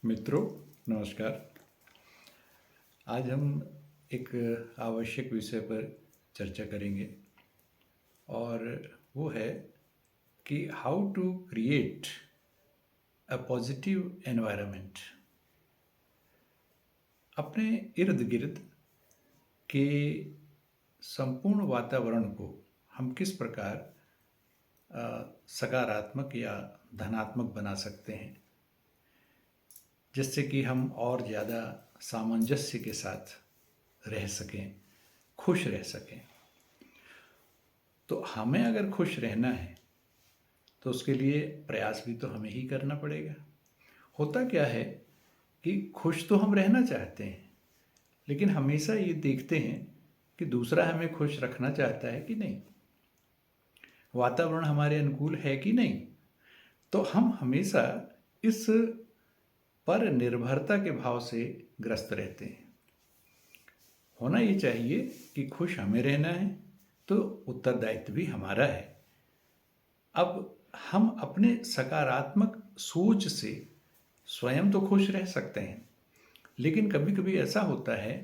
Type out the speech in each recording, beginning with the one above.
मित्रों, नमस्कार। आज हम एक आवश्यक विषय पर चर्चा करेंगे और वो है कि how to create a positive environment. अपने इर्द गिर्द के संपूर्ण वातावरण को हम किस प्रकार सकारात्मक या धनात्मक बना सकते हैं, जिससे कि हम और ज़्यादा सामंजस्य के साथ रह सकें, खुश रह सकें। तो हमें अगर खुश रहना है तो उसके लिए प्रयास भी तो हमें ही करना पड़ेगा। होता क्या है कि खुश तो हम रहना चाहते हैं, लेकिन हमेशा ये देखते हैं कि दूसरा हमें खुश रखना चाहता है कि नहीं, वातावरण हमारे अनुकूल है कि नहीं। तो हम हमेशा इस पर निर्भरता के भाव से ग्रस्त रहते हैं। होना ये चाहिए कि खुश हमें रहना है तो उत्तरदायित्व भी हमारा है। अब हम अपने सकारात्मक सोच से स्वयं तो खुश रह सकते हैं, लेकिन कभी कभी ऐसा होता है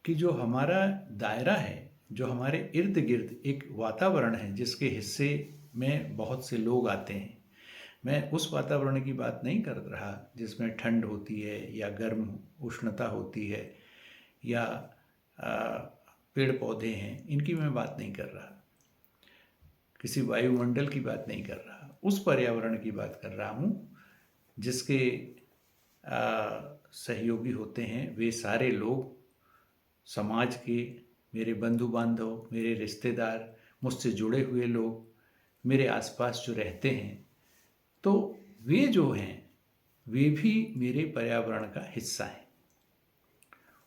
कि जो हमारा दायरा है, जो हमारे इर्द गिर्द एक वातावरण है जिसके हिस्से में बहुत से लोग आते हैं, मैं उस वातावरण की बात नहीं कर रहा जिसमें ठंड होती है या गर्म उष्णता होती है या पेड़ पौधे हैं, इनकी मैं बात नहीं कर रहा, किसी वायुमंडल की बात नहीं कर रहा, उस पर्यावरण की बात कर रहा हूँ जिसके सहयोगी होते हैं वे सारे लोग, समाज के मेरे बंधु बांधव, मेरे रिश्तेदार, मुझसे जुड़े हुए लोग, मेरे आसपास जो रहते हैं, तो वे जो हैं वे भी मेरे पर्यावरण का हिस्सा हैं।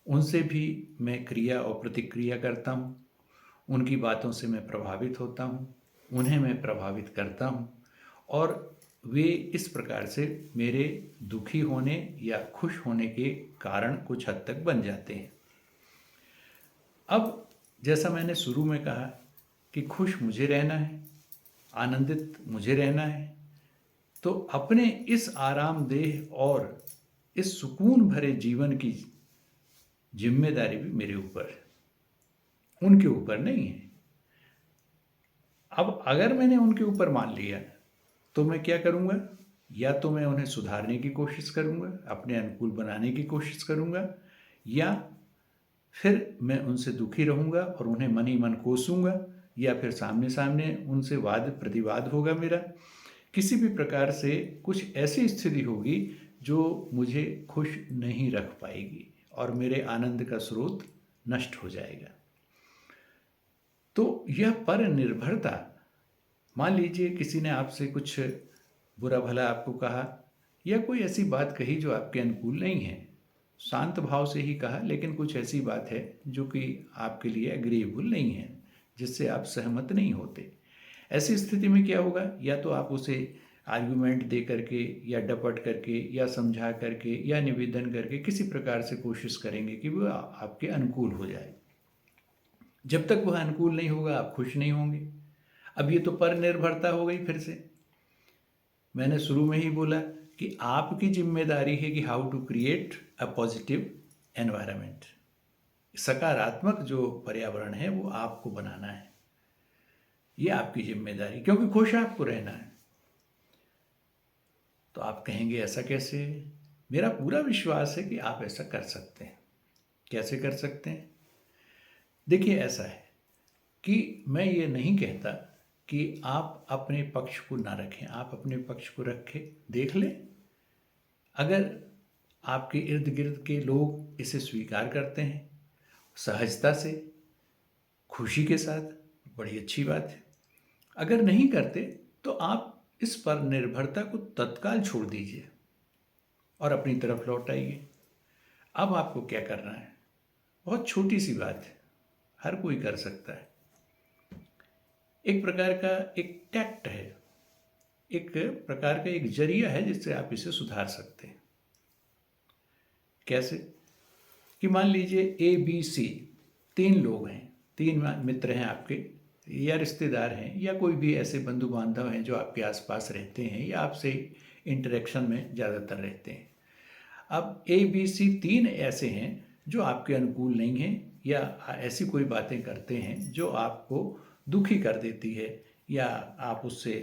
उनसे भी मैं क्रिया और प्रतिक्रिया करता हूँ, उनकी बातों से मैं प्रभावित होता हूँ, उन्हें मैं प्रभावित करता हूँ और वे इस प्रकार से मेरे दुखी होने या खुश होने के कारण कुछ हद तक बन जाते हैं। अब जैसा मैंने शुरू में कहा कि खुश मुझे रहना है, आनंदित मुझे रहना है, तो अपने इस आरामदेह और इस सुकून भरे जीवन की जिम्मेदारी भी मेरे ऊपर है, उनके ऊपर नहीं है। अब अगर मैंने उनके ऊपर मान लिया तो मैं क्या करूँगा, या तो मैं उन्हें सुधारने की कोशिश करूँगा, अपने अनुकूल बनाने की कोशिश करूँगा, या फिर मैं उनसे दुखी रहूँगा और उन्हें मन ही मन कोसूँगा, या फिर सामने सामने उनसे वाद प्रतिवाद होगा मेरा। किसी भी प्रकार से कुछ ऐसी स्थिति होगी जो मुझे खुश नहीं रख पाएगी और मेरे आनंद का स्रोत नष्ट हो जाएगा। तो यह पर निर्भरता, मान लीजिए किसी ने आपसे कुछ बुरा भला आपको कहा या कोई ऐसी बात कही जो आपके अनुकूल नहीं है, शांत भाव से ही कहा, लेकिन कुछ ऐसी बात है जो कि आपके लिए एग्रीएबल नहीं है, जिससे आप सहमत नहीं होते। ऐसी स्थिति में क्या होगा, या तो आप उसे आर्गुमेंट दे करके या डपट करके या समझा करके या निवेदन करके किसी प्रकार से कोशिश करेंगे कि वह आपके अनुकूल हो जाए। जब तक वह अनुकूल नहीं होगा आप खुश नहीं होंगे। अब ये तो पर निर्भरता हो गई। फिर से मैंने शुरू में ही बोला कि आपकी जिम्मेदारी है कि how to create a positive environment. सकारात्मक जो पर्यावरण है वो आपको बनाना है, ये आपकी जिम्मेदारी, क्योंकि खुश आपको रहना है। तो आप कहेंगे ऐसा कैसे? मेरा पूरा विश्वास है कि आप ऐसा कर सकते हैं। कैसे कर सकते हैं? देखिए, ऐसा है कि मैं ये नहीं कहता कि आप अपने पक्ष को ना रखें, आप अपने पक्ष को रखें, देख लें। अगर आपके इर्द गिर्द के लोग इसे स्वीकार करते हैं सहजता से, खुशी के साथ, बड़ी अच्छी बात है। अगर नहीं करते तो आप इस पर निर्भरता को तत्काल छोड़ दीजिए और अपनी तरफ लौट आइए। अब आपको क्या करना है? बहुत छोटी सी बात है, हर कोई कर सकता है। एक प्रकार का एक टैक्ट है, एक प्रकार का एक जरिया है जिससे आप इसे सुधार सकते हैं। कैसे? कि मान लीजिए ए बी सी 3 लोग हैं, 3 मित्र हैं आपके, या रिश्तेदार हैं, या कोई भी ऐसे बंधु बांधव हैं जो आपके आसपास रहते हैं या आपसे इंटरेक्शन में ज़्यादातर रहते हैं। अब ए बी सी 3 ऐसे हैं जो आपके अनुकूल नहीं हैं या ऐसी कोई बातें करते हैं जो आपको दुखी कर देती है या आप उससे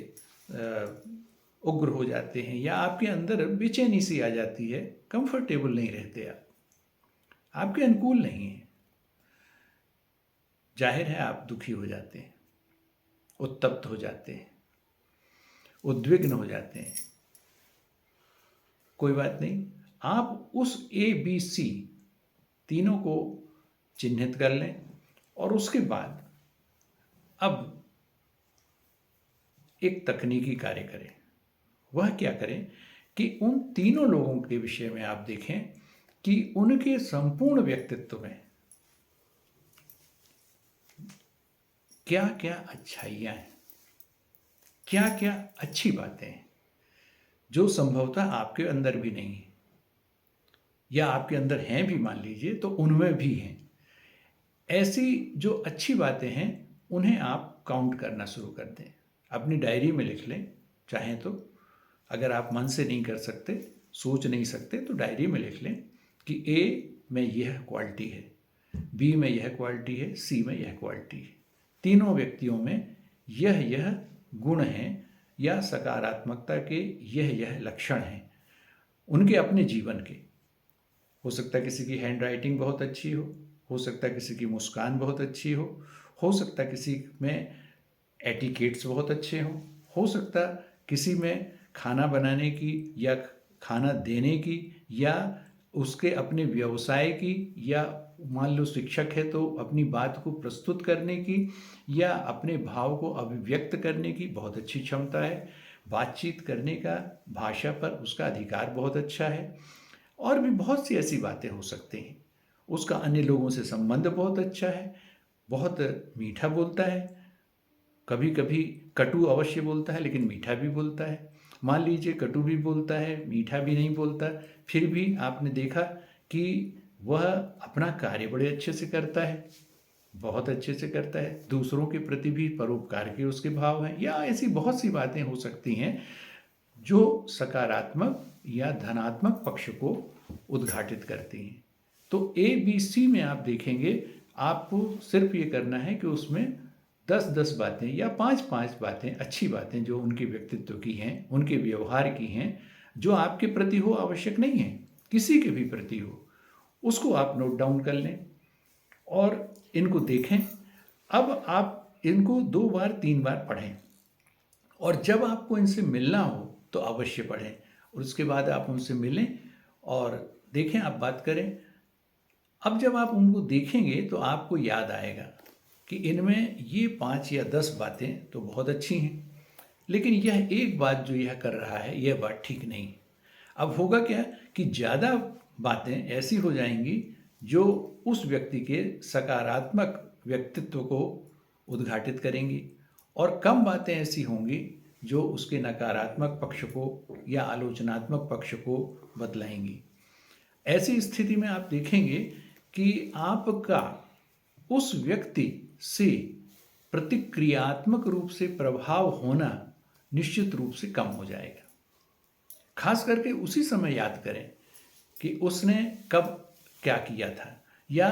उग्र हो जाते हैं या आपके अंदर बेचैनी सी आ जाती है, कंफर्टेबल नहीं रहते आप, आपके अनुकूल नहीं है। जाहिर है आप दुखी हो जाते हैं, उत्तप्त हो जाते हैं, उद्विग्न हो जाते हैं। कोई बात नहीं, आप उस ए बी सी तीनों को चिन्हित कर लें और उसके बाद अब एक तकनीकी कार्य करें। वह क्या करें कि उन तीनों लोगों के विषय में आप देखें कि उनके संपूर्ण व्यक्तित्व में क्या क्या अच्छाइयाँ हैं, क्या क्या अच्छी बातें हैं जो संभवतः आपके अंदर भी नहीं है या आपके अंदर हैं भी, मान लीजिए तो उनमें भी हैं। ऐसी जो अच्छी बातें हैं उन्हें आप काउंट करना शुरू कर दें, अपनी डायरी में लिख लें। चाहें तो अगर आप मन से नहीं कर सकते, सोच नहीं सकते, तो डायरी में लिख लें कि ए में यह क्वालिटी है, बी में यह क्वालिटी है, सी में यह क्वालिटी है। तीनों व्यक्तियों में यह गुण हैं या सकारात्मकता के यह लक्षण हैं उनके अपने जीवन के। हो सकता है किसी की हैंड राइटिंग बहुत अच्छी हो सकता है किसी की मुस्कान बहुत अच्छी हो सकता है किसी में एटिकेट्स बहुत अच्छे हो सकता है किसी में खाना बनाने की या खाना देने की या उसके अपने व्यवसाय की, या मान लो शिक्षक है तो अपनी बात को प्रस्तुत करने की या अपने भाव को अभिव्यक्त करने की बहुत अच्छी क्षमता है। बातचीत करने का, भाषा पर उसका अधिकार बहुत अच्छा है। और भी बहुत सी ऐसी बातें हो सकती हैं। उसका अन्य लोगों से संबंध बहुत अच्छा है, बहुत मीठा बोलता है, कभी कभी कटु अवश्य बोलता है लेकिन मीठा भी बोलता है। मान लीजिए कटु भी बोलता है, मीठा भी नहीं बोलता, फिर भी आपने देखा कि वह अपना कार्य बड़े अच्छे से करता है, बहुत अच्छे से करता है, दूसरों के प्रति भी परोपकार के उसके भाव हैं, या ऐसी बहुत सी बातें हो सकती हैं जो सकारात्मक या धनात्मक पक्ष को उद्घाटित करती हैं। तो ए बी सी में आप देखेंगे, आपको सिर्फ ये करना है कि उसमें 10-10 बातें या 5-5 बातें, अच्छी बातें जो उनके व्यक्तित्व की हैं, उनके व्यवहार की हैं, जो आपके प्रति हो, आवश्यक नहीं है किसी के भी प्रति हो, उसको आप नोट डाउन कर लें और इनको देखें। अब आप इनको 2 बार 3 बार पढ़ें और जब आपको इनसे मिलना हो तो अवश्य पढ़ें और उसके बाद आप उनसे मिलें और देखें, आप बात करें। अब जब आप उनको देखेंगे तो आपको याद आएगा कि इनमें ये 5 या 10 बातें तो बहुत अच्छी हैं, लेकिन यह एक बात जो यह कर रहा है, यह बात ठीक नहीं। अब होगा क्या कि ज़्यादा बातें ऐसी हो जाएंगी जो उस व्यक्ति के सकारात्मक व्यक्तित्व को उद्घाटित करेंगी और कम बातें ऐसी होंगी जो उसके नकारात्मक पक्ष को या आलोचनात्मक पक्ष को बतलाएंगी। ऐसी स्थिति में आप देखेंगे कि आपका उस व्यक्ति से प्रतिक्रियात्मक रूप से प्रभाव होना निश्चित रूप से कम हो जाएगा। खास करके उसी समय याद करें कि उसने कब क्या किया था, या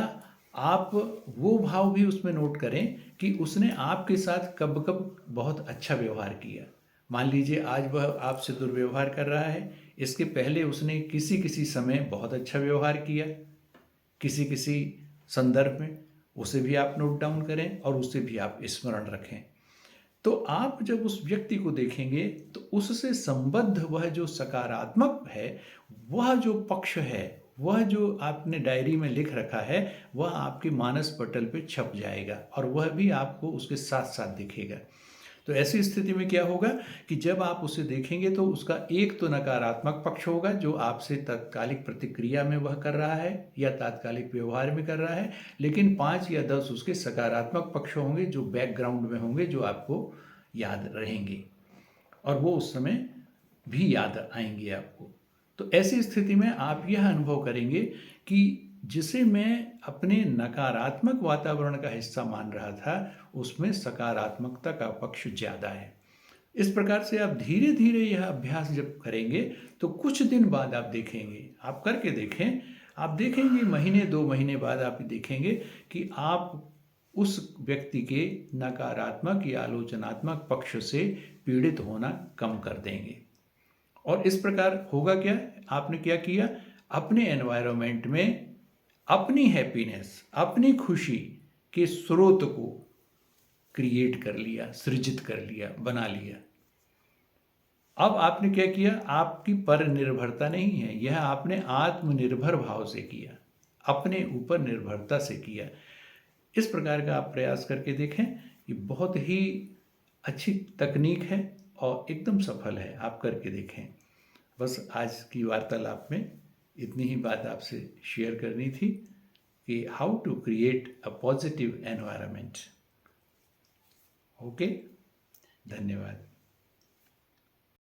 आप वो भाव भी उसमें नोट करें कि उसने आपके साथ कब कब बहुत अच्छा व्यवहार किया। मान लीजिए आज वह आपसे दुर्व्यवहार कर रहा है, इसके पहले उसने किसी किसी समय बहुत अच्छा व्यवहार किया, किसी किसी संदर्भ में, उसे भी आप नोट डाउन करें और उसे भी आप स्मरण रखें। तो आप जब उस व्यक्ति को देखेंगे तो उससे संबद्ध वह जो सकारात्मक है, वह जो पक्ष है, वह जो आपने डायरी में लिख रखा है, वह आपके मानस पटल पे छप जाएगा और वह भी आपको उसके साथ साथ दिखेगा। तो ऐसी स्थिति में क्या होगा कि जब आप उसे देखेंगे तो उसका एक तो नकारात्मक पक्ष होगा जो आपसे तात्कालिक प्रतिक्रिया में वह कर रहा है या तात्कालिक व्यवहार में कर रहा है, लेकिन 5 या 10 उसके सकारात्मक पक्ष होंगे जो बैकग्राउंड में होंगे, जो आपको याद रहेंगे और वो उस समय भी याद आएंगे आपको। तो ऐसी स्थिति में आप यह अनुभव करेंगे कि जिसे मैं अपने नकारात्मक वातावरण का हिस्सा मान रहा था, उसमें सकारात्मकता का पक्ष ज़्यादा है। इस प्रकार से आप धीरे धीरे यह अभ्यास जब करेंगे तो कुछ दिन बाद आप देखेंगे, आप करके देखें, आप देखेंगे महीने 2 महीने बाद आप देखेंगे कि आप उस व्यक्ति के नकारात्मक या आलोचनात्मक पक्ष से पीड़ित होना कम कर देंगे। और इस प्रकार होगा क्या, आपने क्या किया, अपने एनवायरनमेंट में अपनी हैप्पीनेस, अपनी खुशी के स्रोत को क्रिएट कर लिया, सृजित कर लिया, बना लिया। अब आपने क्या किया, आपकी पर निर्भरता नहीं है, यह आपने आत्मनिर्भर भाव से किया, अपने ऊपर निर्भरता से किया। इस प्रकार का आप प्रयास करके देखें, ये बहुत ही अच्छी तकनीक है और एकदम सफल है, आप करके देखें। बस आज की वार्तालाप में इतनी ही बात आपसे शेयर करनी थी कि how to create a positive environment. Okay, धन्यवाद।